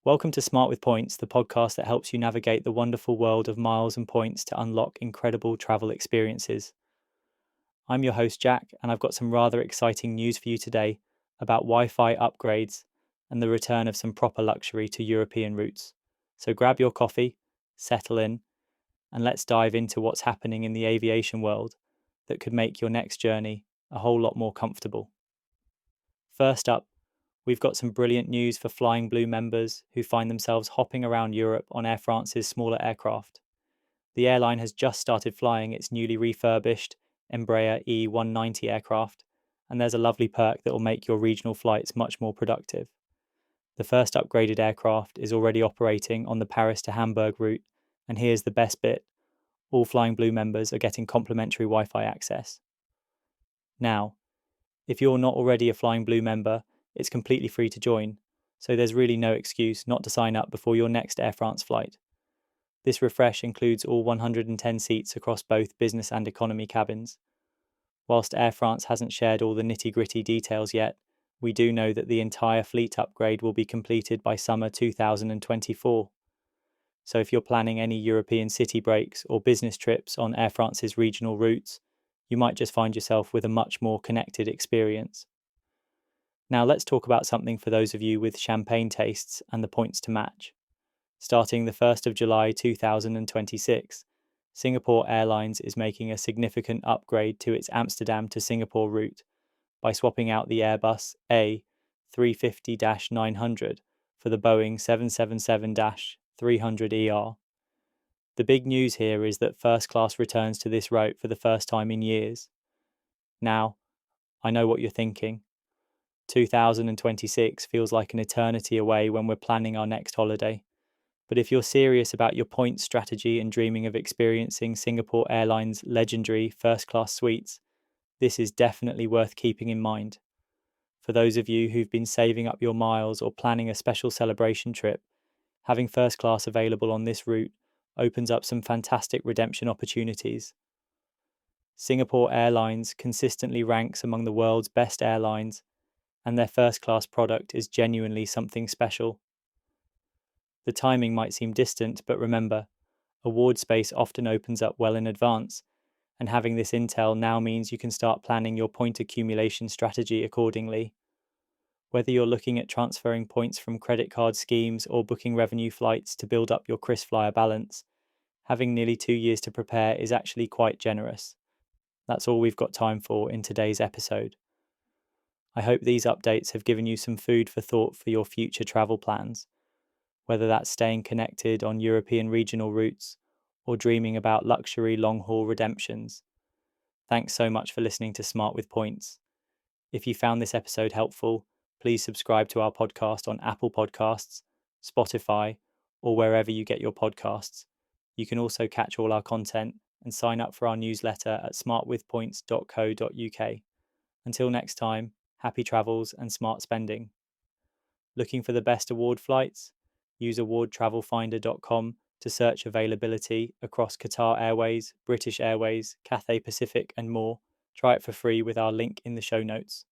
Welcome to Smart with Points, the podcast that helps you navigate the wonderful world of miles and points to unlock incredible travel experiences. I'm your host, Jack, and I've got some rather exciting news for you today about Wi-Fi upgrades and the return of some proper luxury to European routes. So grab your coffee, settle in, and let's dive into what's happening in the aviation world that could make your next journey a whole lot more comfortable. First up, we've got some brilliant news for Flying Blue members who find themselves hopping around Europe on Air France's smaller aircraft. The airline has just started flying its newly refurbished Embraer E190 aircraft, and there's a lovely perk that will make your regional flights much more productive. The first upgraded aircraft is already operating on the Paris to Hamburg route, and here's the best bit: all Flying Blue members are getting complimentary Wi-Fi access. Now, if you're not already a Flying Blue member, it's completely free to join, so there's really no excuse not to sign up before your next Air France flight. This refresh includes all 110 seats across both business and economy cabins. Whilst Air France hasn't shared all the nitty-gritty details yet, we do know that the entire fleet upgrade will be completed by summer 2024. So if you're planning any European city breaks or business trips on Air France's regional routes, you might just find yourself with a much more connected experience. Now let's talk about something for those of you with champagne tastes and the points to match. Starting the 1st of July 2026, Singapore Airlines is making a significant upgrade to its Amsterdam to Singapore route by swapping out the Airbus A350-900 for the Boeing 777-300ER. The big news here is that first class returns to this route for the first time in years. Now, I know what you're thinking. 2026 feels like an eternity away when we're planning our next holiday. But if you're serious about your points strategy and dreaming of experiencing Singapore Airlines' legendary first-class suites, this is definitely worth keeping in mind. For those of you who've been saving up your miles or planning a special celebration trip, having first class available on this route opens up some fantastic redemption opportunities. Singapore Airlines consistently ranks among the world's best airlines, and their first-class product is genuinely something special. The timing might seem distant, but remember, award space often opens up well in advance, and having this intel now means you can start planning your point accumulation strategy accordingly. Whether you're looking at transferring points from credit card schemes or booking revenue flights to build up your KrisFlyer balance, having nearly 2 years to prepare is actually quite generous. That's all we've got time for in today's episode. I hope these updates have given you some food for thought for your future travel plans, whether that's staying connected on European regional routes or dreaming about luxury long-haul redemptions. Thanks so much for listening to Smart with Points. If you found this episode helpful, please subscribe to our podcast on Apple Podcasts, Spotify, or wherever you get your podcasts. You can also catch all our content and sign up for our newsletter at smartwithpoints.co.uk. Until next time, happy travels and smart spending. Looking for the best award flights? Use awardtravelfinder.com to search availability across Qatar Airways, British Airways, Cathay Pacific, and more. Try it for free with our link in the show notes.